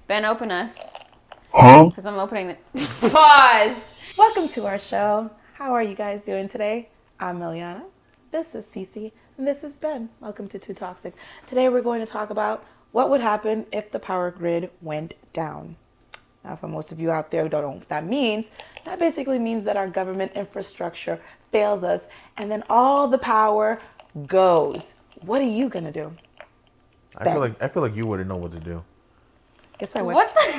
Ben, open us. Huh? Because I'm opening the... Pause! Welcome to our show. How are you guys doing today? I'm Miliana. This is Cece. And this is Ben. Welcome to Too Toxic. Today we're going to talk about what would happen if the power grid went down. Now, for most of you out there who don't know what that means, that basically means that our government infrastructure fails us and then all the power goes. What are you going to do? I feel like you wouldn't know what to do. Yes, I would. What the...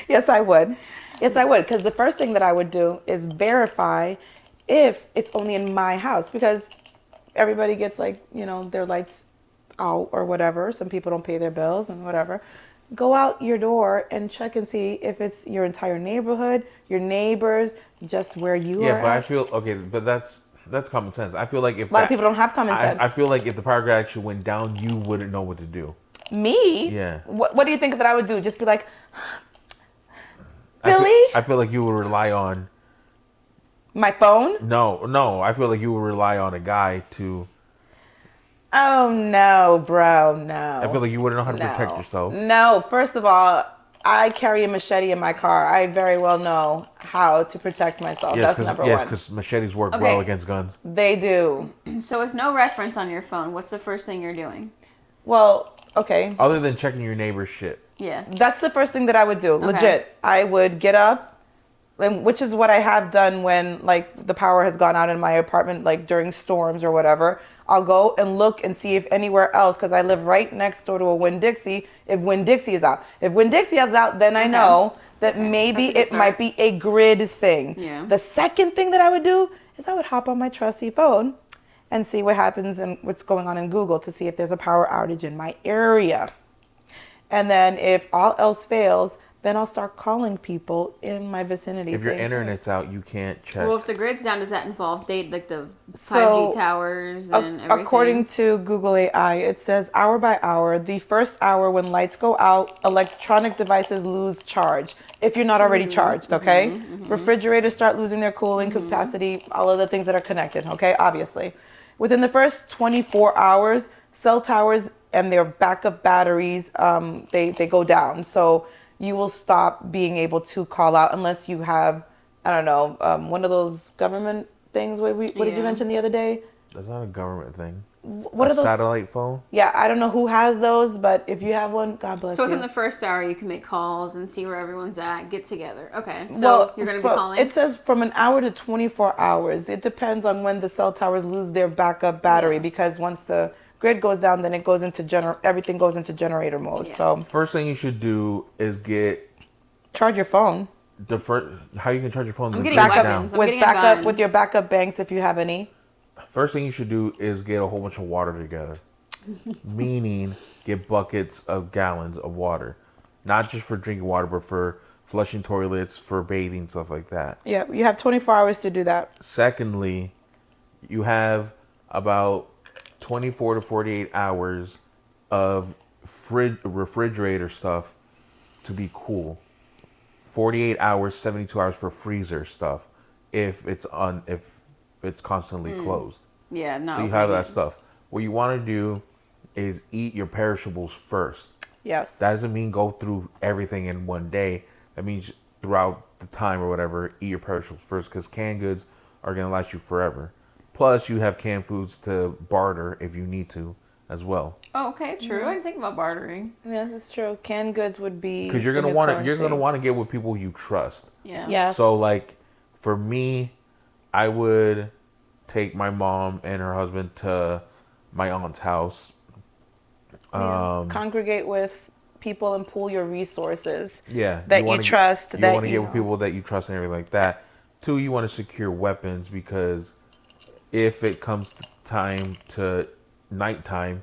Yes, I would. Yes, I would. Because the first thing that I would do is verify if it's only in my house. Because everybody gets their lights out or whatever. Some people don't pay their bills and whatever. Go out your door and check and see if it's your entire neighborhood, your neighbors, just where you are. Yeah, but I feel but that's common sense. I feel like if a lot of people don't have common sense. I feel like if the power grid actually went down, you wouldn't know what to do. Me? Yeah. What do you think that I would do? Just be like, Billy? I feel like you would rely on My phone? No. I feel like you would rely on a guy to. Oh, no, bro, no. I feel like you wouldn't know how to protect yourself. No, first of all, I carry a machete in my car. I very well know how to protect myself. Yes, That's number one. Yes, because machetes work well against guns. They do. So with no reference on your phone, what's the first thing you're doing? Well, okay. Other than checking your neighbor's shit. Yeah. That's the first thing that I would do. Okay. Legit. I would get up, which is what I have done when the power has gone out in my apartment, during storms or whatever. I'll go and look and see if anywhere else, because I live right next door to a Winn-Dixie, if Winn-Dixie is out. If Winn-Dixie is out, then I know that maybe it might be a grid thing. Yeah. The second thing that I would do is I would hop on my trusty phone and see what happens and what's going on in Google to see if there's a power outage in my area. And then if all else fails, then I'll start calling people in my vicinity. If your internet's out, you can't check. Well, if the grid's down, does that involve the 5G So, towers and everything? According to Google AI, it says hour by hour, the first hour when lights go out, electronic devices lose charge. If you're not already charged, okay? Refrigerators start losing their cooling capacity, all of the things that are connected, okay? Obviously. Within the first 24 hours, cell towers and their backup batteries, they go down. So you will stop being able to call out unless you have, I don't know, one of those government things. What did you mention the other day? That's not a government thing. What are those? Satellite phone? Yeah, I don't know who has those, but if you have one, God bless you. So within the first hour, you can make calls and see where everyone's at, get together. Okay, so you're going to be calling? It says from an hour to 24 hours. It depends on when the cell towers lose their backup battery, because once the grid goes down, then it goes into everything goes into generator mode. Yeah. So first thing you should do is charge your phone. How you can charge your phone? I'm getting weapons. With your backup banks if you have any. First thing you should do is get a whole bunch of water together. Meaning, get buckets of gallons of water. Not just for drinking water, but for flushing toilets, for bathing, stuff like that. Yeah, you have 24 hours to do that. Secondly, you have about 24 to 48 hours of refrigerator stuff to be cool. 48 hours, 72 hours for freezer stuff if it's constantly closed. Yeah, no. So you have that stuff. What you want to do is eat your perishables first. Yes. That doesn't mean go through everything in one day. That means throughout the time or whatever, eat your perishables first, because canned goods are going to last you forever. Plus, you have canned foods to barter if you need to as well. Oh, okay, true. I didn't think about bartering. Yeah, that's true. Canned goods would be because you're gonna want to get with people you trust. Yeah. Yes. So for me, I would take my mom and her husband to my aunt's house. Congregate with people and pool your resources. Yeah. That you trust. You want to get with people that you trust and everything like that. Two, you want to secure weapons, because if it comes time to nighttime,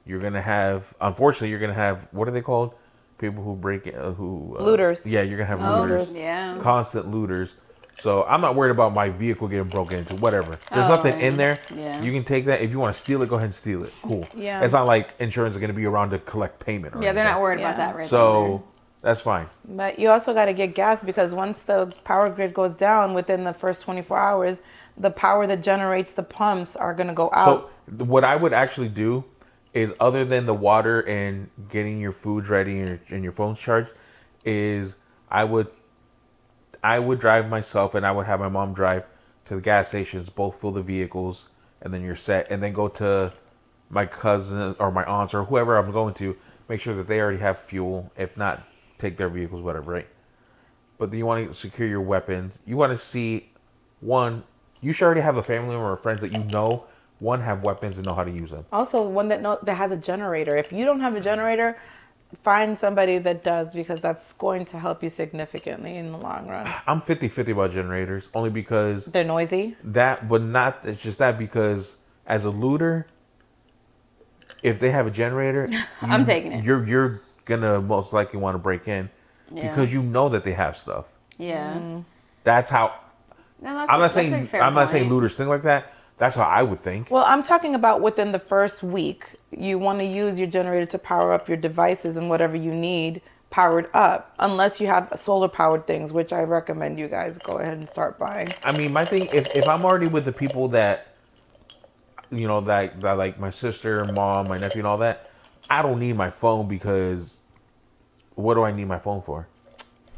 unfortunately, you're gonna have, what are they called? People who break in, looters. Yeah, you're gonna have looters. Yeah. Constant looters. So I'm not worried about my vehicle getting broken into. Whatever. There's nothing in there. Yeah. You can take that. If you want to steal it, go ahead and steal it. Cool. Yeah. It's not like insurance is gonna be around to collect payment. Yeah, they're not worried about that right So that's fine. But you also got to get gas, because once the power grid goes down within the first 24 hours, the power that generates the pumps are going to go out. So what I would actually do is, other than the water and getting your foods ready and your phones charged, is I would drive myself, and I would have my mom drive to the gas stations, both fill the vehicles, and then you're set. And then go to my cousin or my aunts or whoever I'm going to, make sure that they already have fuel. If not, take their vehicles, whatever, right? But then you want to secure your weapons. You want to see, one, you should already have a family member or friends that one, have weapons and know how to use them. Also, one that has a generator. If you don't have a generator, find somebody that does, because that's going to help you significantly in the long run. I'm 50-50 about generators, only because they're noisy. It's just that because as a looter, if they have a generator, I'm taking it. You're gonna most likely want to break in because you know that they have stuff. Yeah. That's how. No, I'm not saying looters think like that. That's how I would think. Well, I'm talking about within the first week, you want to use your generator to power up your devices and whatever you need powered up, unless you have solar powered things, which I recommend you guys go ahead and start buying. I mean, my thing, if I'm already with the people that, that like my sister, mom, my nephew and all that, I don't need my phone, because what do I need my phone for?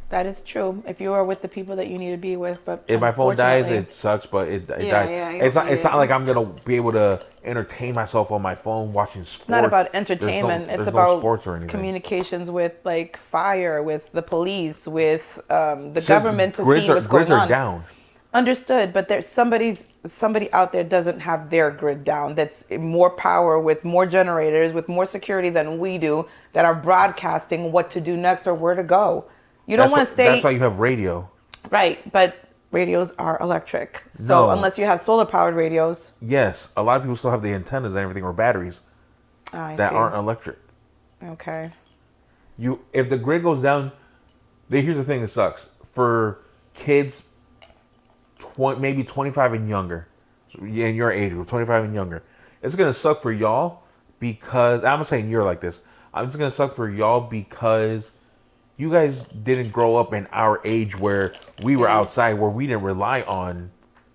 That is true. If you are with the people that you need to be with, but if my phone dies, it sucks. But it dies. It's not like I'm gonna be able to entertain myself on my phone watching sports. It's not about entertainment. It's about sports or anything. Communications with like fire, with the police, with the government to see what's going on. Grids are down. Understood, but there's somebody out there doesn't have their grid down. That's more power, with more generators, with more security than we do, that are broadcasting what to do next or where to go. You don't want to stay. That's why you have radio. Right, but radios are electric. So unless you have solar powered radios. Yes, a lot of people still have the antennas and everything, or batteries that aren't electric. Okay. If the grid goes down, here's the thing that sucks for kids, maybe 25 and younger, in your age group, 25 and younger. It's gonna suck for y'all, because I'm not saying you're like this. I'm just gonna suck for y'all because you guys didn't grow up in our age where we were outside, where we didn't rely on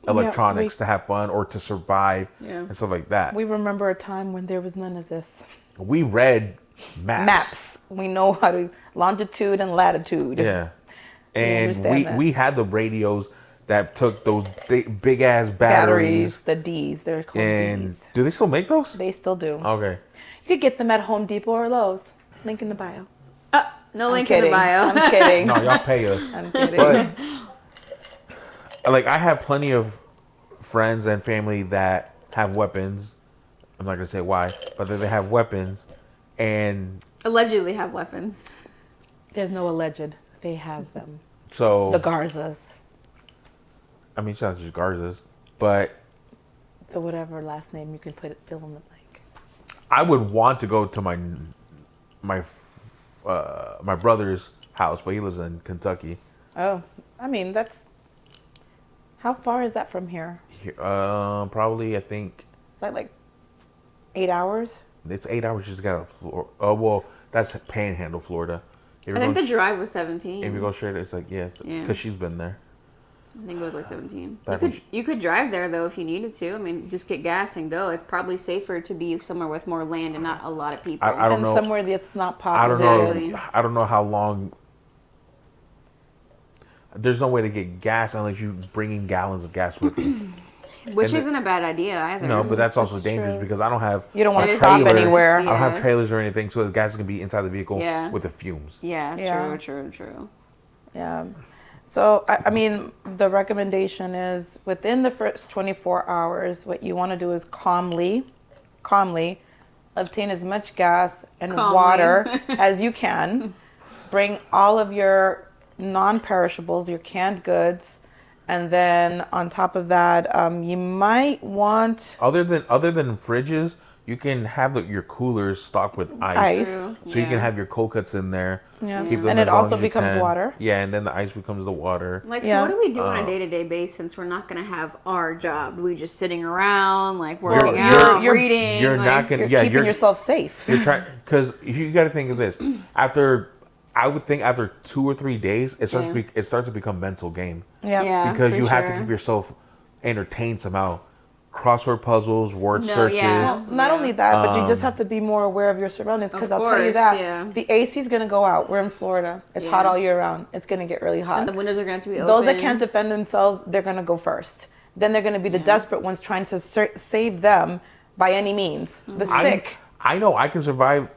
electronics to have fun or to survive and stuff like that. We remember a time when there was none of this. We read maps. We know how to longitude and latitude. Yeah. And we had the radios that took those big ass batteries. The Ds. They're called and Ds. Do they still make those? They still do. Okay. You could get them at Home Depot or Lowe's. Link in the bio. No link in the bio. I'm kidding. No, y'all pay us. I'm kidding. But I have plenty of friends and family that have weapons. I'm not gonna say why, but they have weapons, and allegedly have weapons. There's no alleged. They have them. So the Garzas. I mean, it's not just Garzas, but the whatever last name you can fill in the blank. I would want to go to my brother's house, but he lives in Kentucky. Oh, I mean, how far is that from here? Probably, I think. Is that like 8 hours? It's 8 hours just to get out of Florida. Oh, well, that's Panhandle, Florida. I think the drive was 17. If you go straight, it's like, because she's been there. I think it was like 17. You could drive there, though, if you needed to. I mean, just get gas and go. It's probably safer to be somewhere with more land and not a lot of people. I don't know. Somewhere that's not popular. I don't know how long. There's no way to get gas unless you bring in gallons of gas with you. Which isn't a bad idea either. No, but that's also dangerous because I don't have. You don't want to stop anywhere. I don't have trailers or anything, so the gas can be inside the vehicle with the fumes. Yeah, true. Yeah. So, I mean, the recommendation is within the first 24 hours, what you want to do is calmly obtain as much gas and water as you can. Bring all of your non-perishables, your canned goods. And then on top of that, you might want... Other than fridges, you can have your coolers stocked with ice. So you can have your cold cuts in there. Yeah. Keep them and it also becomes water. Yeah, and then the ice becomes the water. So what do we do on a day-to-day basis since we're not going to have our job? We just sitting around, working out, reading. You're not going to... You're keeping yourself safe. You're trying... Because you got to think of this. I would think after 2 or 3 days, it starts to become a mental game. Yeah. Because you have to keep yourself entertained somehow. crossword puzzles, word No, searches. yeah. Not only that, but you just have to be more aware of your surroundings, because I'll tell you course, that yeah. the AC is going to go out. We're in Florida. It's hot Yeah. all year round. It's going to get really hot. And the windows are going to have to be Those open. that can't defend themselves, they're going to go first. Then they're going to be the desperate ones trying to save them by any means. The sick. I know I can survive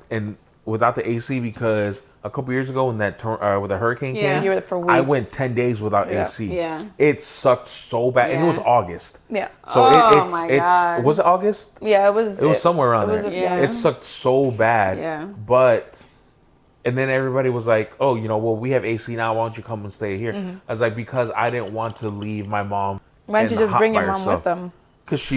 without the AC because a couple years ago when when the hurricane Yeah. came, You were for I weeks. went 10 days without Yeah. AC. Yeah. It sucked so bad, and it was Yeah. August. Yeah. So Oh, my God. was it August? Yeah, it was. It was somewhere around it was there. Yeah. It sucked so bad. Yeah. And then everybody was like, "Oh, well, we have AC now. Why don't you come and stay here?" I was like, "Because I didn't want to leave my mom." Why don't you just bring your mom with them? Because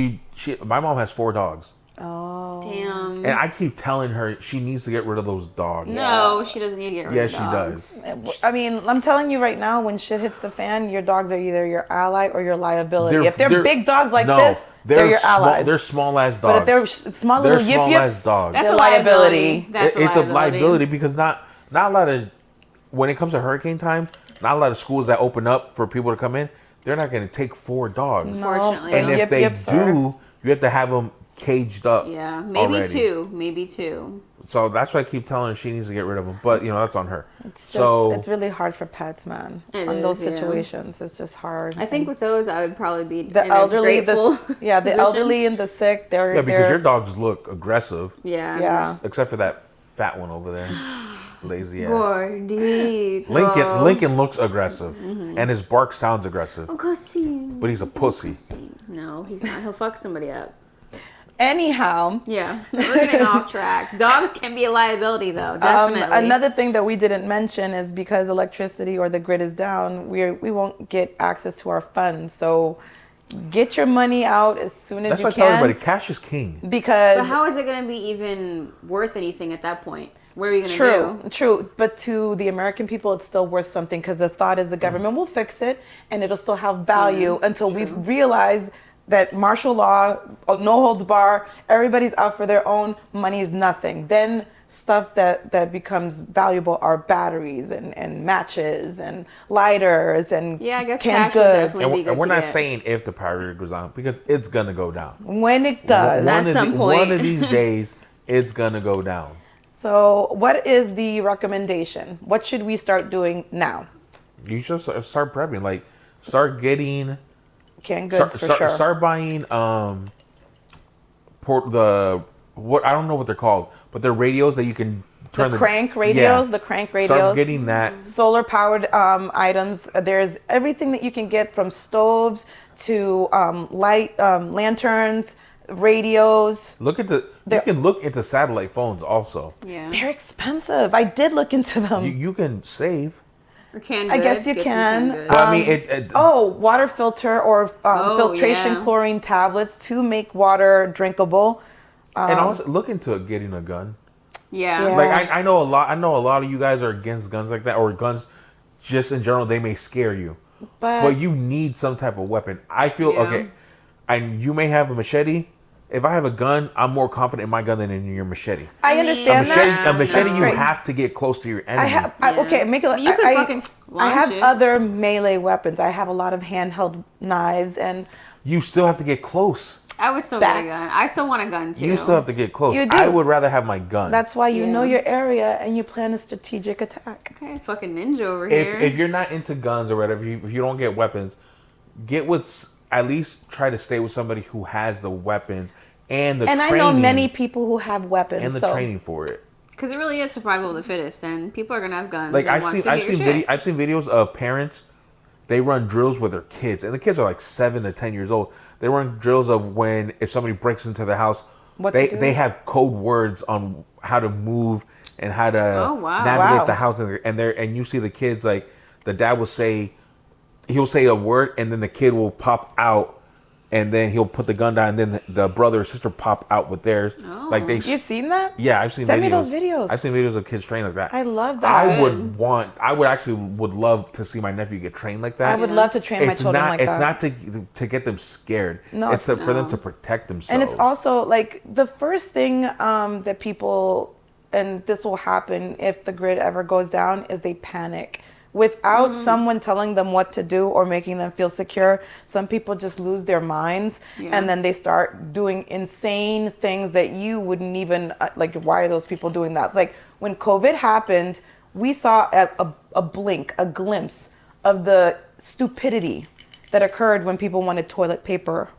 my mom has 4 dogs, Oh. Damn. and I keep telling her she needs to get rid of those dogs. No, she doesn't need to get rid of Yes, she dogs. does. I mean, I'm telling you right now, when shit hits the fan, your dogs are either your ally or your liability. They're- If they're big dogs like no, this, they're your small, allies. They're small ass dogs. But if they're small They're little yip small yips, ass dogs. That's they're a liability. That's It's a liability because not a lot of, when it comes to hurricane time, not a lot of schools that open up for people to come in, they're not going to take 4 dogs. Unfortunately. And if Yip they yips are- do, you have to have them caged up. Yeah, maybe already. 2. Maybe 2. So that's why I keep telling her she needs to get rid of them. But that's on her. it's really hard for pets, man. It On those is, yeah. situations, it's just hard. I think with those, I would probably be the in elderly, a grateful the position. elderly and the sick, they're yeah, because they're, your dogs look aggressive, Yeah. yeah. except for that fat one over there, lazy ass. Gordito. Lincoln looks aggressive, and his bark sounds aggressive, Pussy. but he's a pussy. No, he's not. He'll fuck somebody up. Anyhow, Yeah, we're getting off track. Dogs can be a liability, though. Definitely. another thing that we didn't mention is because electricity or the grid is down, we won't get access to our funds. So get your money out as soon as That's you why I can. tell everybody, cash is king. Because But how is it going to be even worth anything at that point? What are you going to True, do? true. But to the American people, it's still worth something because the thought is the government will fix it and it'll still have value until we've realized that martial law, no holds bar, everybody's out for their own, money is nothing. Then stuff that becomes valuable are batteries and matches and lighters and Yeah, I guess canned cash would goods. definitely be good And we're to not get. saying if the power grid goes down because it's gonna go down. When it does. At some point. One of these days, it's gonna go down. So what is the recommendation? What should we start doing now? You should start prepping. Like, start getting. Canned goods for sure. Start buying what I don't know what they're called, but they're radios that you can turn The crank radios. Start getting that. Solar powered items. There's everything that you can get from stoves to light lanterns, radios. You can look into satellite phones also. Yeah. They're expensive. I did look into them. You can save. Or canned I guess goods, you get some can. canned goods. But I mean, it Water filter or filtration yeah. chlorine tablets to make water drinkable. and also look into getting a gun. Yeah. Yeah. Like I know a lot of you guys are against guns like that, or guns just in general. They may scare you, but you need some type of weapon. I feel Yeah. okay. And you may have a machete. If I have a gun, I'm more confident in my gun than in your machete. I understand that. A machete, That's you great. have to get close to your enemy. I have okay. Make it. You could I fucking launch have it. other melee weapons. I have a lot of handheld knives, and You still have to get close. I would still get a That's- gun. I still want a gun, too. You still have to get close. You do. I would rather have my gun. that's why you know Yeah. your area and you plan a strategic attack. Okay, fucking ninja over here. if you're not into guns or whatever, if you don't get weapons, get with at least try to stay with somebody who has the weapons and the And training I know many people who have weapons. and the so training for it. Because it really is survival of the fittest, and people are going to have guns. Like and I've want seen to get your shit. I've seen videos of parents. They run drills with their kids, and the kids are like 7 to 10 years old. They run drills of when if somebody breaks into their house, What to do? they have code words on how to move and how to Oh, wow. navigate Wow. the house, and you see the kids like the dad will say he'll say a word, and then the kid will pop out. And then he'll put the gun down, and then the brother or sister pop out with theirs. Oh. Like they, You've seen that? yeah, I've seen Send videos. me those videos. I've seen videos of kids trained like that. I love that. I good. would love to see my nephew get trained like that. I would love to train my children like it's that. not to get them scared. No, it's it's for them to protect themselves. And it's also like the first thing that people, and this will happen if the grid ever goes down, is they panic. Without someone telling them what to do or making them feel secure, some people just lose their minds and then they start doing insane things that you wouldn't even, like, why are those people doing that? It's like when COVID happened, we saw a blink, a glimpse of the stupidity that occurred when people wanted toilet paper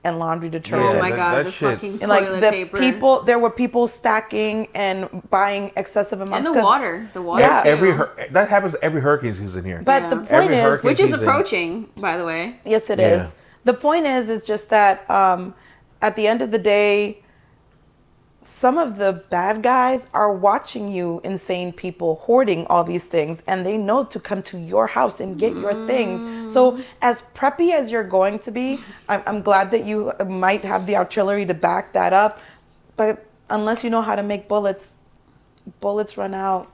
and laundry detergent. Oh my God, that the shit's- fucking And like toilet the paper. people, there were people stacking and buying excessive And amounts. the 'cause- water. The water, Yeah. too. That happens every hurricane season here. But Yeah. the point Every is, hurricane Which is season. approaching, by the way. yes, it Yeah. is. The point is just that at the end of the day, some of the bad guys are watching you, insane people, hoarding all these things, and they know to come to your house and get your things. So, as preppy as you're going to be, I'm glad that you might have the artillery to back that up. But unless you know how to make bullets, bullets run out.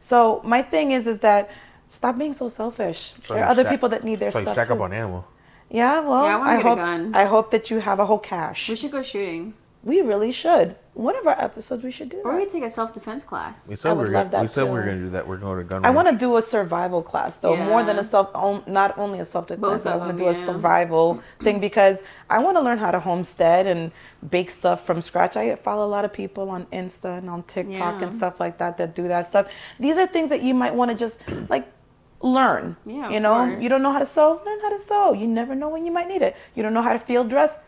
So, my thing is that stop being so selfish. So There you are other stack- people that need their So you stuff stack too. up on ammo. Yeah, well, Yeah, I wanna get a hope gun. I hope that you have a whole cache. We should go shooting. We really should. One of our episodes, we should do Or we that. could take a self-defense class. We said would we were love gonna. that We said we were too. gonna do that. We're going to gun. I want to range. do a survival class though, more than a not only a self-defense, Both but I of want to them, do yeah. a survival thing because I want to learn how to homestead and bake stuff from scratch. I follow a lot of people on Insta and on TikTok Yeah. and stuff like that do that stuff. These are things that you might want to just like learn. Yeah, you of know, course. you don't know how to sew, learn how to sew. You never know when you might need it. You don't know how to field dress,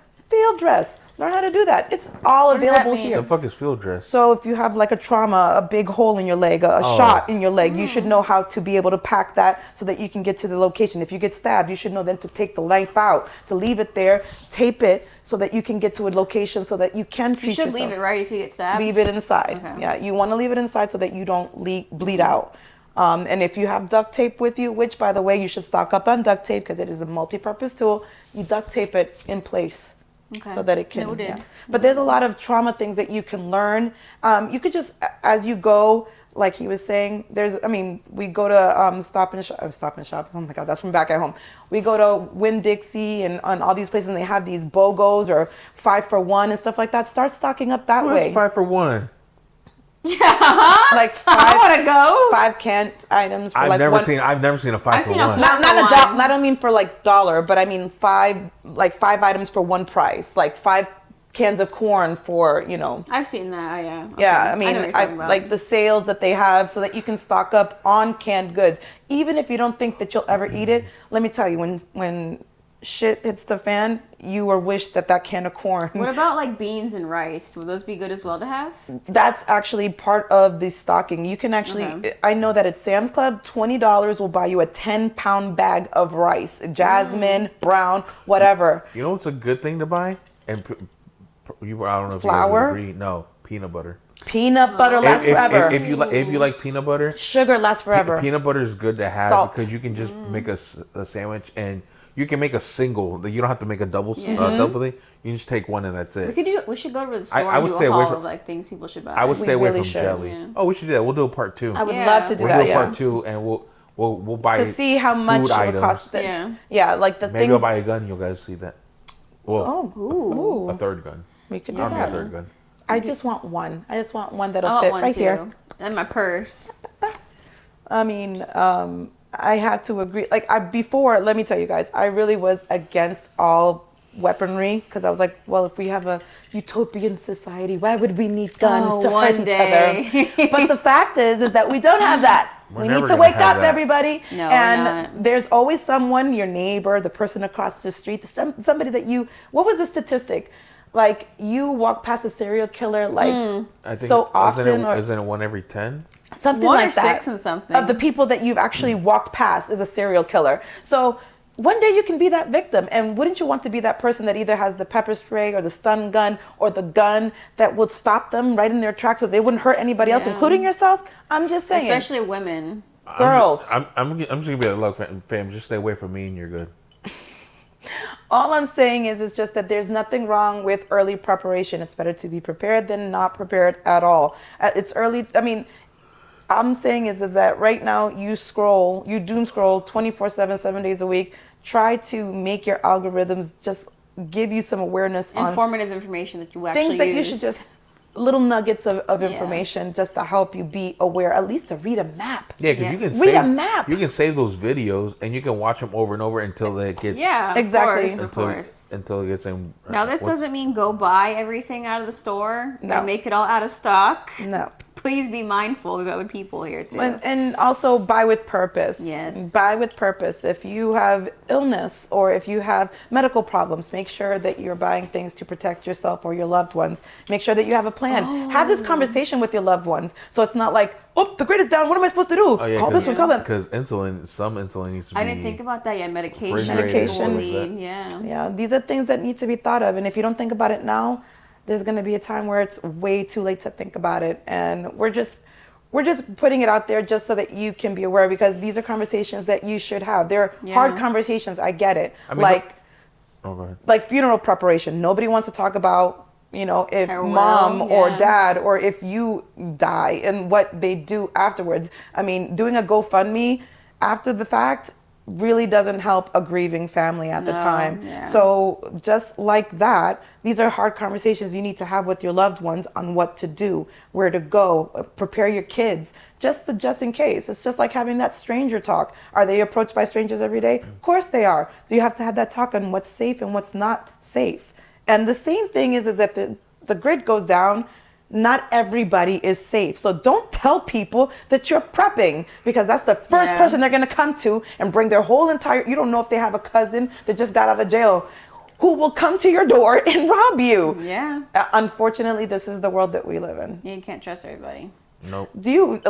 learn how to do that. It's all What does that available mean? here. The fuck is field dress? So if you have like a trauma, a big hole in your leg, a Oh. shot in your leg, you should know how to be able to pack that so that you can get to the location. If you get stabbed, you should know then to take the knife out, to leave it there, tape it so that you can get to a location so that you can treat You should yourself. leave it, right, if you get stabbed? Leave it inside. Okay. Yeah, you want to leave it inside so that you don't bleed out. And if you have duct tape with you, which by the way, you should stock up on duct tape because it is a multi-purpose tool, you duct tape it in place. Okay. So that it can. Noted. Yeah. But there's a lot of trauma things that you can learn. You could just, as you go, like he was saying, we go to Stop and Shop. Oh my God, that's from back at home. We go to Winn-Dixie and on all these places, and they have these BOGOs or 5 for 1 and stuff like that. Start stocking up that What's way. 5 for 1? Like I five, want to go. 5 canned items for I've like never one. seen. I've never seen a 5 I've for seen a 1. flat- Not for a dollar. one. I don't mean for like dollar, but I mean 5 items for one price. Like 5 cans of corn for I've seen that, yeah. Okay. Yeah, I know mean, what you're talking about. like the sales that they have so that you can stock up on canned goods. Even if you don't think that you'll ever eat it, let me tell you, when shit hits the fan, you will wish that can of corn. What about like beans and rice? Would those be good as well to have? That's actually part of the stocking. You can actually, Okay. I know that at Sam's Club, $20 will buy you a 10-pound bag of rice, jasmine, brown, whatever. You know what's a good thing to buy? And I don't know if Flour? you guys would agree. No, peanut butter. Peanut butter lasts forever. If you like peanut butter, Sugar lasts forever. peanut butter is good to have Salt. because you can just make a sandwich and you can make a single. You don't have to make a double Mm-hmm. double thing. You can just take one and that's it. We should go to the store I and would do stay a away haul from- of like things people should buy. I would stay away really from should. jelly. Yeah. Oh, we should do that. We'll do a part 2. I would Yeah. love to do We'll that, do a yeah. part 2 and we'll buy To see how much food it would items. cost. Yeah. Like the Maybe things. I'll buy a gun. You guys see that? Well, Ooh. a third gun. We could I do don't need a that. third gun. I just want one. I just want one that'll I want fit one right too. here. And my purse. I mean, I have to agree. Like before, let me tell you guys, I really was against all weaponry because I was like, well, if we have a utopian society, why would we need guns to hurt one each day. other? But the fact is that we don't have that. We're we never need to gonna wake have up, that. everybody. No, we're and not. there's always someone, your neighbor, the person across the street, somebody that what was the statistic? Like you walk past a serial killer like I think so often, isn't it 1 every 10? something One like or that. 6 and something. Of the people that you've actually walked past is a serial killer. So one day you can be that victim. And wouldn't you want to be that person that either has the pepper spray or the stun gun or the gun that would stop them right in their tracks so they wouldn't hurt anybody else, Yeah. including yourself? I'm just saying. Especially women. Girls. I'm just gonna be like, look, fam, just stay away from me and you're good. All I'm saying is just that there's nothing wrong with early preparation. It's better to be prepared than not prepared at all. It's early. I mean, I'm saying is that right now you doom scroll 24/7, 7 days a week. Try to make your algorithms just give you some awareness on Informative information that you actually things that use. you should just little nuggets of information just to help you be aware, at least to read a map. Yeah, because you can read a map. You can save those videos and you can watch them over and over until it gets exactly of course. until it gets in. Now this doesn't mean go buy everything out of the store No. and make it all out of stock. No. Please be mindful. There's other people here too. And also buy with purpose. Yes. Buy with purpose. If you have illness or if you have medical problems, make sure that you're buying things to protect yourself or your loved ones. Make sure that you have a plan. Have this conversation with your loved ones. So it's not like, oh, the grid is down. What am I supposed to do? Call this one, call that. Because some insulin needs to be. I didn't think about that yet. Medication. Medication. Yeah. These are things that need to be thought of. And if you don't think about it now, there's going to be a time where it's way too late to think about it. And we're just putting it out there just so that you can be aware, because these are conversations that you should have. They're hard conversations. I get it. I mean, like funeral preparation. Nobody wants to talk about, if mom or dad or if you die and what they do afterwards. I mean, doing a GoFundMe after the fact really doesn't help a grieving family at the time. So just like that, these are hard conversations you need to have with your loved ones on what to do, where to go, prepare your kids, just in case. It's just like having that stranger talk. Are they approached by strangers every day? Of course they are. So you have to have that talk on what's safe and what's not safe. And the same thing is that the grid goes down, not everybody is safe. So don't tell people that you're prepping, because that's the first person they're going to come to and bring their whole entire, you don't know if they have a cousin that just got out of jail who will come to your door and rob you. Yeah. Unfortunately, this is the world that we live in. Yeah, you can't trust everybody. Nope. Do you,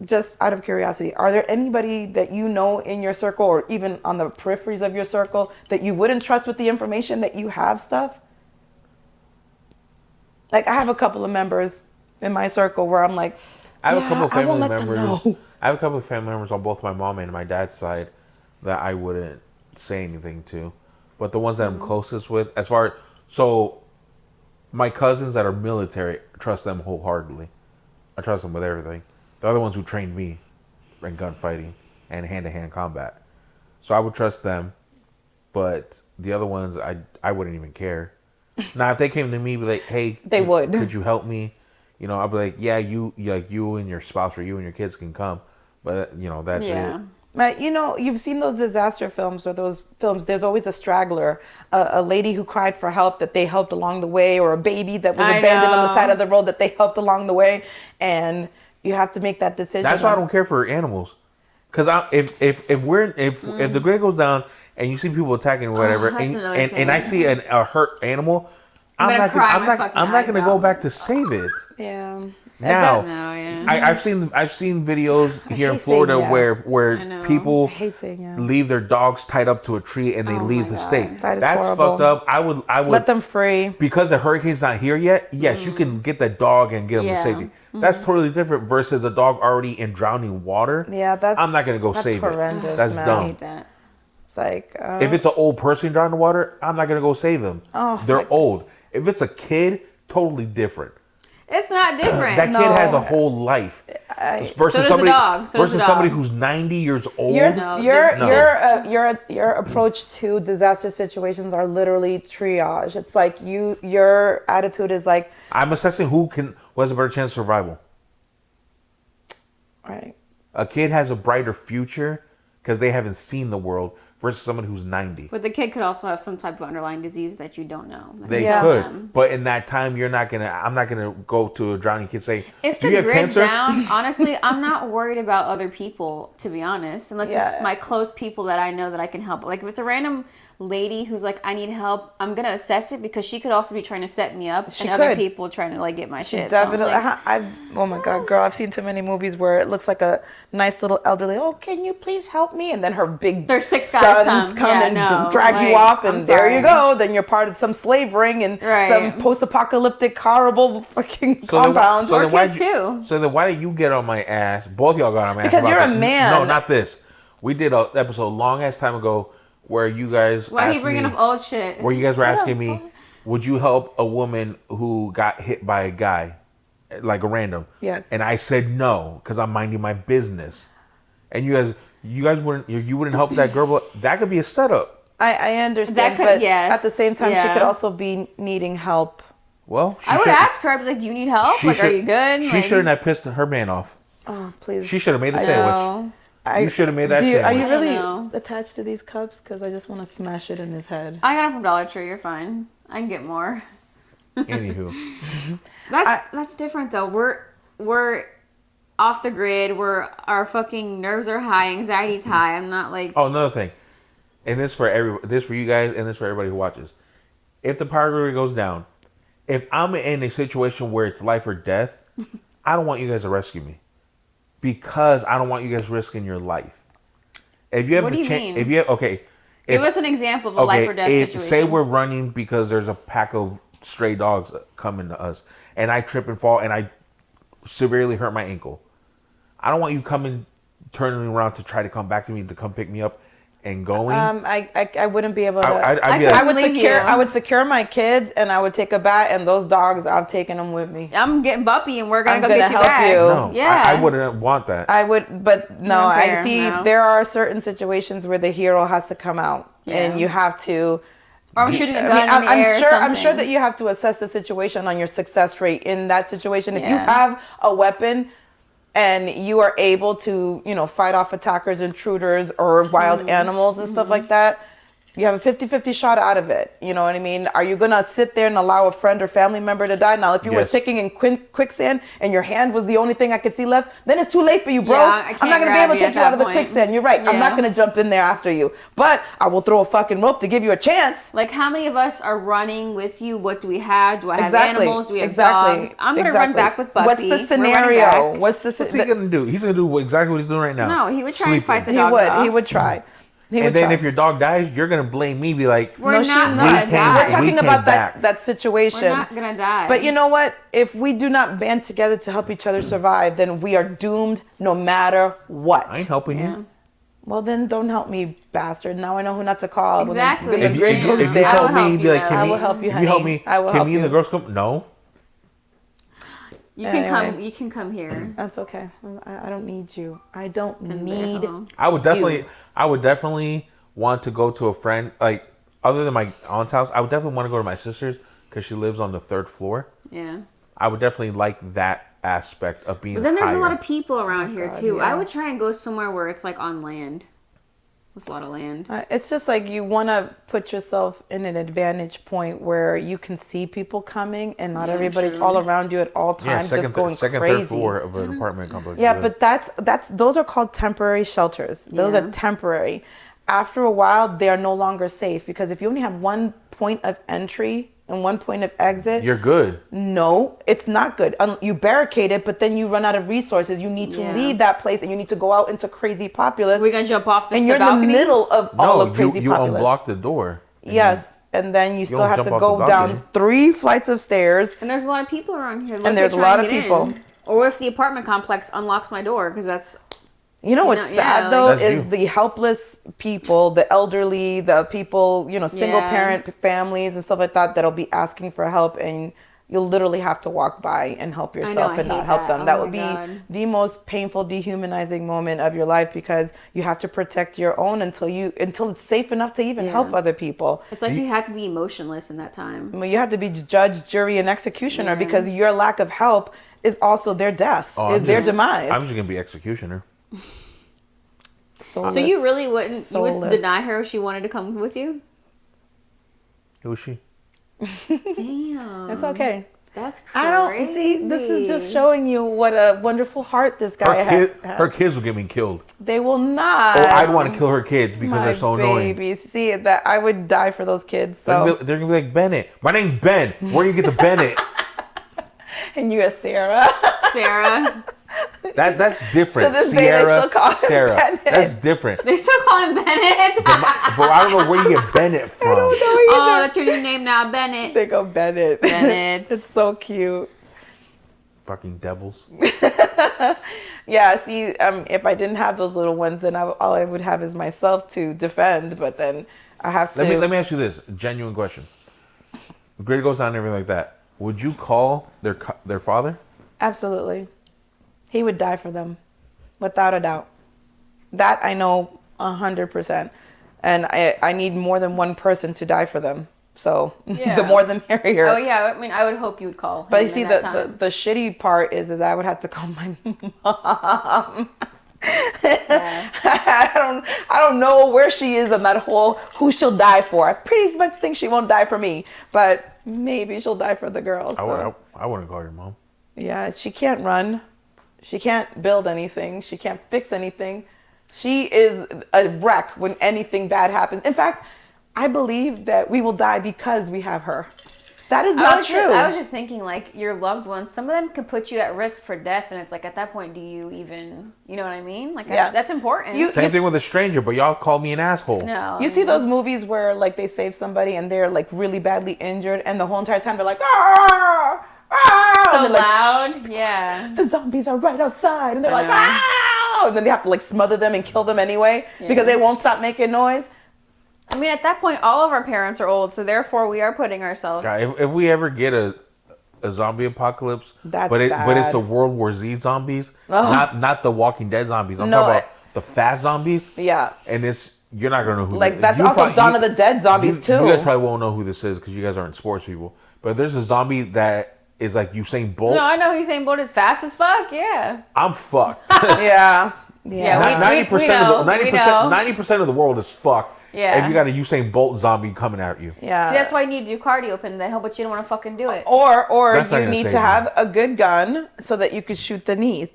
just out of curiosity, are there anybody that you know in your circle or even on the peripheries of your circle that you wouldn't trust with the information that you have stuff? Like, I have a couple of members in my circle where I'm like, I have a couple of family members. I have a couple of family members on both my mom and my dad's side that I wouldn't say anything to. But the ones that I'm closest with, so my cousins that are military, I trust them wholeheartedly. I trust them with everything. They're the ones who trained me in gunfighting and hand-to-hand combat. So I would trust them. But the other ones, I wouldn't even care. Now, if they came to me, be like, "Hey, could you help me?" I'd be like, "Yeah, you and your spouse or you and your kids can come," but that's it. But you've seen those disaster films or those films. There's always a straggler, a lady who cried for help that they helped along the way, or a baby that was abandoned on the side of the road that they helped along the way, and you have to make that decision. That's why I don't care for animals, because if the grid goes down and you see people attacking or whatever, and I see a hurt animal, I'm not gonna go back to save it. Yeah. Now, I've seen videos here in Florida where people leave their dogs tied up to a tree and they leave the state. That's horrible. fucked up. I would let them free, because the hurricane's not here yet. Yes, you can get that dog and get them to safety. That's totally different versus a dog already in drowning water. Yeah, I'm not gonna go save it. That's dumb. I hate that. It's like if it's an old person drowning in water, I'm not gonna go save them. They're old. If it's a kid, totally different. It's not different. That kid has a whole life. Versus somebody who's 90 years old. Your approach to disaster situations are literally triage. It's like your attitude is like, I'm assessing who has a better chance of survival. Right. A kid has a brighter future because they haven't seen the world versus someone who's 90. But the kid could also have some type of underlying disease that you don't know. They could, but in that time, I'm not gonna go to a drowning kid saying, if "Do the you have grid's cancer?" down, honestly, I'm not worried about other people, to be honest, unless it's my close people that I know that I can help. Like if it's a random lady who's like, I need help, I'm gonna assess it, because she could also be trying to set me up, other people trying to get my shit. Definitely. So oh my god, girl, I've seen too many movies where it looks like a nice little elderly. Oh, can you please help me? And then her big there's 6 guys come and drag you off, and there you go. Then you're part of some slave ring and some post-apocalyptic horrible fucking compound. Or kids too. So then why did you get on my ass? Both of y'all got on my ass. Because you're a man. No, not this. We did an episode long ass time ago where you guys why are you bringing up old shit? Where you guys were asking me, would you help a woman who got hit by a guy, like a random? Yes. And I said no because I'm minding my business. And you guys wouldn't help that girl, but that could be a setup. I understand, but at the same time, she could also be needing help Well, I would ask her. I'd be like, "Do you need help? Like, are you good?" She shouldn't have pissed her man off. Oh, please. She should have made the sandwich. You should have made that sandwich. Are you really attached to these cups? Because I just want to smash it in his head. I got it from Dollar Tree. You're fine. I can get more. Anywho, that's different though. We're off the grid. Our fucking nerves are high. Anxiety's high. I'm not like. Oh, another thing, and this for you guys, and this for everybody who watches. If the power grid goes down, if I'm in a situation where it's life or death, I don't want you guys to rescue me. Because I don't want you guys risking your life. If you have what do you mean? If you have, give us an example of a life or death situation. Say we're running because there's a pack of stray dogs coming to us, and I trip and fall, and I severely hurt my ankle. I don't want you turning around to try to come back to me to come pick me up. And going, I wouldn't be able to. I would secure my kids, and I would take a bat, and those dogs, I'm taking them with me. I'm getting Buppy, and we're gonna go get you help back. You. No, yeah, I wouldn't want that. I would, but no, I see. No. There are certain situations where the hero has to come out, and you have to. Or I'm shooting a gun in the air. I'm sure that you have to assess the situation on your success rate in that situation. If you have a weapon. And you are able to, fight off attackers, intruders, or wild animals and stuff like that. You have a 50-50 shot out of it. You know what I mean? Are you going to sit there and allow a friend or family member to die? Now, if you were sinking in quicksand and your hand was the only thing I could see left, then it's too late for you, bro. Yeah, I'm not going to be able to take you out of the quicksand. You're right. Yeah. I'm not going to jump in there after you. But I will throw a fucking rope to give you a chance. Like, how many of us are running with you? What do we have? Do I have animals? Do we have dogs? I'm going to run back with Buppy. What's the scenario? What's he going to do? He's going to do exactly what he's doing right now. No, he would try and fight the dogs off. He would try. And then if your dog dies, you're going to blame me, be like, we're not going to die. We're talking about that situation. We're not going to die. But you know what? If we do not band together to help each other survive, then we are doomed no matter what. I ain't helping you. Well, then don't help me, bastard. Now I know who not to call. Exactly. If you help me, be like, I will help you, honey. You help me. I will help you. Can me and the girls come? No. You can come. You can come here. That's okay. I don't need you. I don't need you. I would definitely want to go to a friend, like, other than my aunt's house. I would definitely want to go to my sister's because she lives on the 3rd floor. Yeah. I would definitely like that aspect of being. But then there's higher. a lot of people around here too. Yeah. I would try and go somewhere where it's like on land. There's a lot of land. It's just like you want to put yourself in an advantage point where you can see people coming and not everybody's all around you at all times, just going second, crazy. 3rd floor of an apartment complex. Yeah, but those are called temporary shelters. Those are temporary. After a while, they are no longer safe because if you only have one point of entry and one point of exit, you're good. No, it's not good. You barricade it, but then you run out of resources. You need to leave that place and you need to go out into crazy populace. We're gonna jump off the balcony. And you're in the middle of all of crazy populace. You unblock the door. Yes, and then you still have to go down 3 flights of stairs. And there's a lot of people around here. And there's a lot of people. Or what if the apartment complex unlocks my door? Because that's... what's sad though is the helpless people, the elderly, the people, single parent families and stuff like that that'll be asking for help, and you'll literally have to walk by and help yourself and not help them. That would be the most painful, dehumanizing moment of your life because you have to protect your own until it's safe enough to even help other people. It's like you have to be emotionless in that time. Well, you have to be judge, jury, and executioner because your lack of help is also their death, their demise. I'm just gonna be executioner. So you really wouldn't you would deny her if she wanted to come with you? Who is she? Damn. It's okay. That's crazy. I don't see. This is just showing you what a wonderful heart this guy has. Her kids will get me killed. They will not. Oh, I'd want to kill her kids because they're so annoying. Babies. See that I would die for those kids. So they're gonna be like, Bennett. My name's Ben. Where do you get the Bennett? And you are Sarah. Sarah. That's different. To this day, they still call him Sarah. Bennett. That's different. They still call him Bennett. But I don't know where you get Bennett from. I don't know either. Oh, that's your new name now, Bennett. They go Bennett. Bennett. It's so cute. Fucking devils. Yeah, see, if I didn't have those little ones, then all I would have is myself to defend. But then I have to. Let me ask you this genuine question. The grid goes down and everything like that. Would you call their father? Absolutely. He would die for them, without a doubt. That I know 100%. And I need more than one person to die for them. So Yeah. the more the merrier. Oh yeah, I mean, I would hope you would call. But him you see, in that time. the shitty part is that I would have to call my mom. Yeah. I don't know where she is on that whole who she'll die for. I pretty much think she won't die for me, but maybe she'll die for the girls. So. I wouldn't call your mom. Yeah, she can't run. She can't build anything. She can't fix anything. She is a wreck when anything bad happens. In fact, I believe that we will die because we have her. That is not true. I was just thinking, like, your loved ones, some of them could put you at risk for death, and it's like, at that point, do you even, you know what I mean? Like, that's important. Same thing with a stranger, but y'all call me an asshole. No. You see those movies where, like, they save somebody and they're, like, really badly injured, and the whole entire time they're like, ah! Ah! So and like, loud, yeah. The zombies are right outside, and they're like, ah! And then they have to, like, smother them and kill them anyway because they won't stop making noise. I mean, at that point, all of our parents are old, so therefore we are putting ourselves. God, if we ever get a zombie apocalypse, but it's a World War Z zombies, not the Walking Dead zombies. I'm talking about the fast zombies. Yeah. And you're not gonna know who. Like that's also Dawn of the Dead zombies too. You guys probably won't know who this is because you guys aren't sports people. But if there's a zombie that is like Usain Bolt. No, I know Usain Bolt is fast as fuck. Yeah. I'm fucked. Yeah. Yeah. 90% of the world is fucked. Yeah. If you got a Usain Bolt zombie coming at you. Yeah. See, that's why you need to do cardio pin the hell, but you don't want to fucking do it. Or you need to have a good gun so that you could shoot the knees.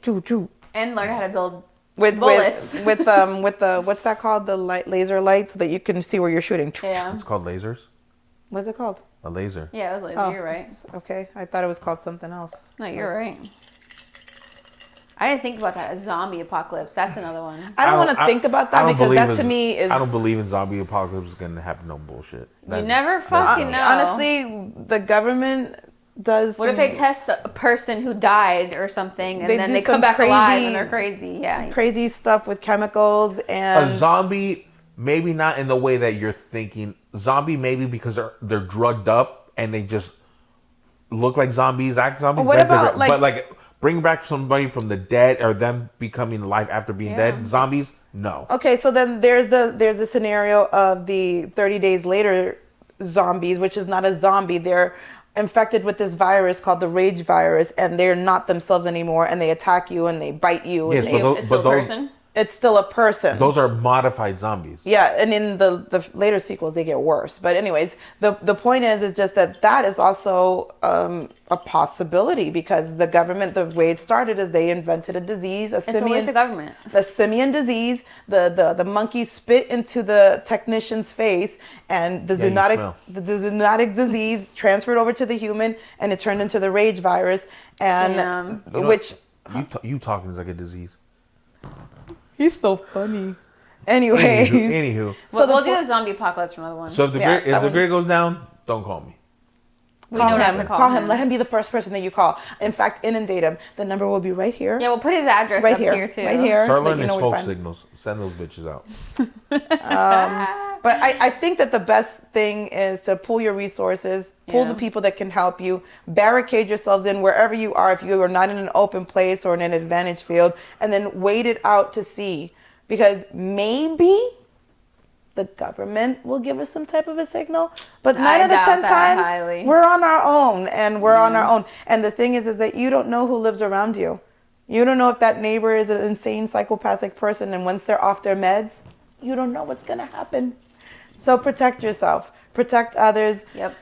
And learn how to build with bullets. with the what's that called? The laser light so that you can see where you're shooting. Yeah. It's called lasers. What's it called? A laser. Yeah, it was laser. You're right. Okay. I thought it was called something else. No, you're right. I didn't think about that. A zombie apocalypse. That's another one. I don't want to think about that because that to me is... I don't believe in zombie apocalypse is going to happen. No bullshit. You never fucking know. Honestly, the government does... What if they test a person who died or something and then they come back alive and they're crazy? Yeah. Crazy stuff with chemicals and... A zombie, maybe not in the way that you're thinking. Zombie maybe because they're drugged up and they just look like zombies, act zombies. What about bring back somebody from the dead or them becoming alive after being dead. Zombies, no. Okay, so then there's the scenario of the 30 days later zombies, which is not a zombie. They're infected with this virus called the rage virus, and they're not themselves anymore, and they attack you and they bite you. Yes, it's still a person? It's still a person. Those are modified zombies. Yeah, and in the later sequels, they get worse. But anyways, the point is just that is also a possibility because the government, the way it started is they invented a disease, It's always the government. The simian disease. The monkey spit into the technician's face, and the zoonotic disease transferred over to the human, and it turned into the rage virus, and you talking is like a disease. He's so funny. Anyway. Anywho. So we'll do the zombie apocalypse for another one. So if the grid goes down, don't call me. We know not to call him. Let him be the first person that you call. In fact, inundate him. The number will be right here. Yeah, we'll put his address up here too. Right here. Start learning smoke signals. Send those bitches out. But I think that the best thing is to pool your resources, pull the people that can help you, barricade yourselves in wherever you are if you are not in an open place or in an advantage field, and then wait it out to see. Because maybe the government will give us some type of a signal, but 9 out of 10 times we're on our own, and the thing is that you don't know who lives around you. You don't know if that neighbor is an insane psychopathic person, and once they're off their meds, you don't know what's going to happen. So protect yourself, protect others. Yep.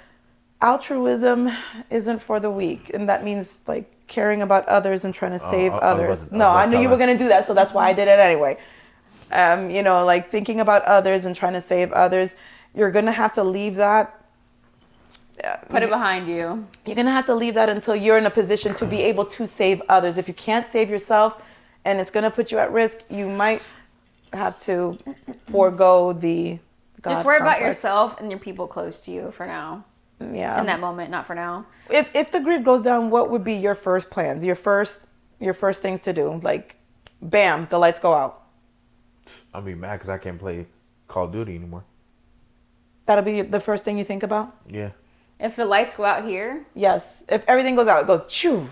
Altruism isn't for the weak, and that means like caring about others and trying to save others. I knew you were going to do that, so that's why I did it anyway. Like thinking about others and trying to save others. You're going to have to leave that. Put it behind you. You're going to have to leave that until you're in a position to be able to save others. If you can't save yourself and it's going to put you at risk, you might have to forego the God Just worry about complex. yourself and your people close to you for now. Yeah. In that moment, not for now. If the grid goes down, what would be your first plans? Your first things to do? Like, bam, the lights go out. I'll be mad because I can't play Call of Duty anymore. That'll be the first thing you think about? Yeah. If the lights go out here? Yes. If everything goes out, it goes choo.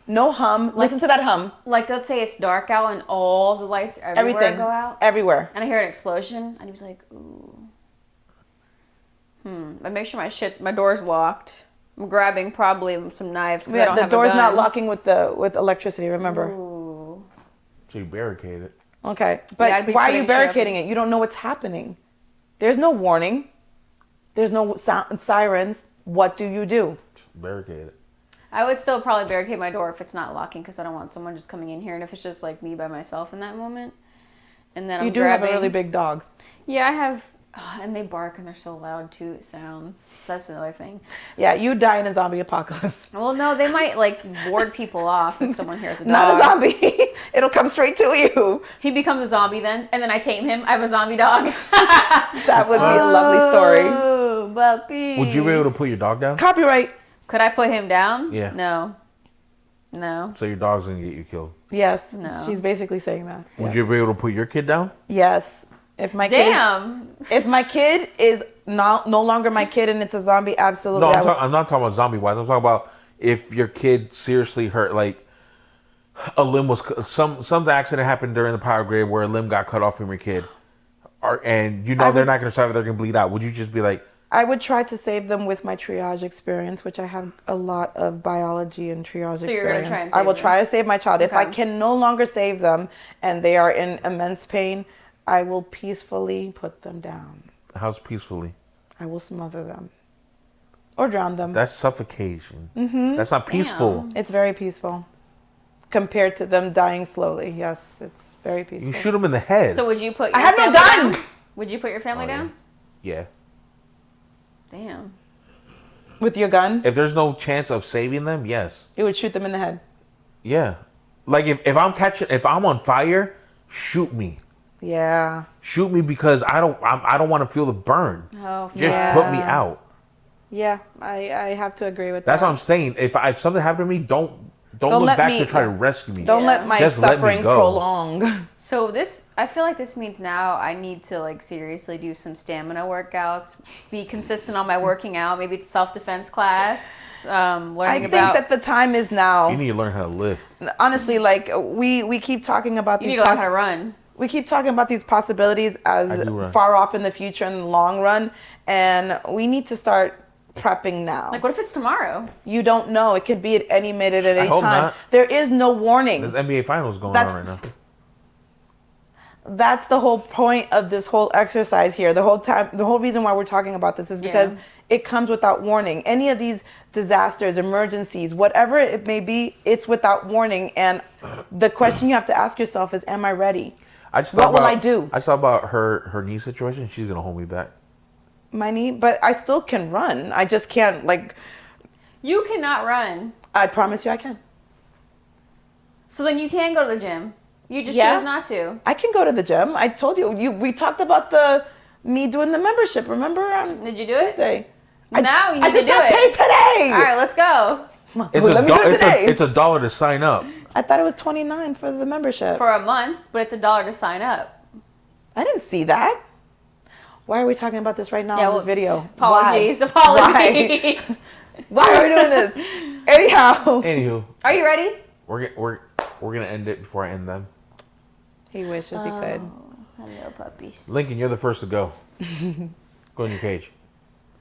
No hum. Listen to that hum. Like, let's say it's dark out and all the lights everywhere go out. Everywhere. And I hear an explosion. And he was like, ooh. But make sure my door's locked. I'm grabbing probably some knives because I don't the have door's a gun. not locking with electricity, remember? Ooh. So you barricade it. Okay, but Yeah, I'd be why are you putting barricading it? You don't know what's happening. There's no warning. There's no sirens. What do you do? Barricade it. I would still probably barricade my door if it's not locking because I don't want someone just coming in here. And if it's just like me by myself in that moment, and then You do have a really big dog. Yeah, I have, and they bark and they're so loud too. It sounds. That's another thing. Yeah, you die in a zombie apocalypse. Well, no, they might like ward people off if someone hears a dog. Not a zombie. It'll come straight to you. He becomes a zombie then, and then I tame him. I have a zombie dog. That would be a lovely story. Oh, puppies. Would you be able to put your dog down? Copyright. Could I put him down? Yeah. No. So your dog's gonna get you killed. Yes. No. She's basically saying that. Would you be able to put your kid down? Yes. If my kid is no longer my kid and it's a zombie, absolutely. No, I'm not talking about zombie wise. I'm talking about if your kid seriously hurt, like a limb was some accident happened during the power grid where a limb got cut off from your kid, and they're not going to survive. They're going to bleed out. Would you just be like? I would try to save them with my triage experience, which I have a lot of biology and triage experience. You're going to try and save I will them. try to save my child. Okay. If I can no longer save them and they are in immense pain, I will peacefully put them down. How's peacefully? I will smother them or drown them. That's suffocation. Mm-hmm. That's not peaceful. Damn. It's very peaceful compared to them dying slowly. Yes, it's very peaceful. You shoot them in the head. So would you put your I have no family gun! down? Would you put your family down? Yeah. Damn. With your gun? If there's no chance of saving them, yes. It would shoot them in the head. Yeah. Like if I'm on fire, shoot me. Yeah. Shoot me because I don't want to feel the burn. Oh, Just yeah. put me out. Yeah, I have to agree with That's that. what I'm saying. If something happened to me, don't look let back me- to try to rescue me. Don't Yeah. let my Just let me suffering go. prolong. So I feel like this means now I need to like seriously do some stamina workouts, be consistent on my working out. Maybe it's self-defense class, learning I think about. that the time is now. You need to learn how to lift. Honestly, like we keep talking about You these. need to learn how to run. We keep talking about these possibilities as I do run. far off in the future and the long run, and we need to start prepping now. Like, what if it's tomorrow? You don't know. It could be at any minute, at any hope time. not. There is no warning. There's NBA finals going That's- on right now. That's the whole point of this whole exercise here. The whole reason why we're talking about this is because it comes without warning. Any of these disasters, emergencies, whatever it may be, it's without warning. And the question you have to ask yourself is, am I ready? What will I do? I just thought about her knee situation. She's gonna hold me back. My knee, but I still can run. I just can't, like, You cannot run. I promise you I can. So then you can go to the gym. You just Yeah. choose not to. I can go to the gym. I told you. We talked about me doing the membership, remember? On Did you do it? Tuesday. Now you I need to just do got it. paid today. All right, let's go. Let me do it today. It's $1 to sign up. I thought it was $29 for the membership. For a month, but it's $1 to sign up. I didn't see that. Why are we talking about this right now in this video? Apologies. Why? Apologies. Why are we doing this? Anyhow. Anywho, Are you ready? we're gonna end it before I end them. He wishes he could. Hello, puppies. Lincoln, you're the first to go. Go in your cage.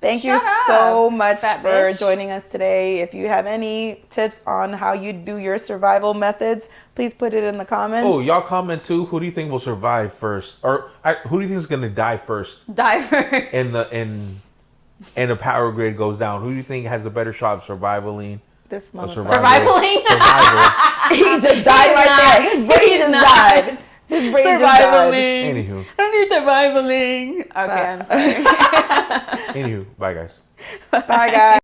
Thank you Shut up, so much fat for bitch. joining us today. If you have any tips on how you do your survival methods, please put it in the comments. Oh, y'all comment too. Who do you think will survive first, or who do you think is gonna die first? Divers. And the power grid goes down. Who do you think has the better shot of survivaling? This A motherfucker. Survivaling? Survival. He just died right there. His brain just died. His brain just died. Survivaling. Anywho. I need survivaling. Okay, I'm sorry. Anywho, bye guys. Bye, guys.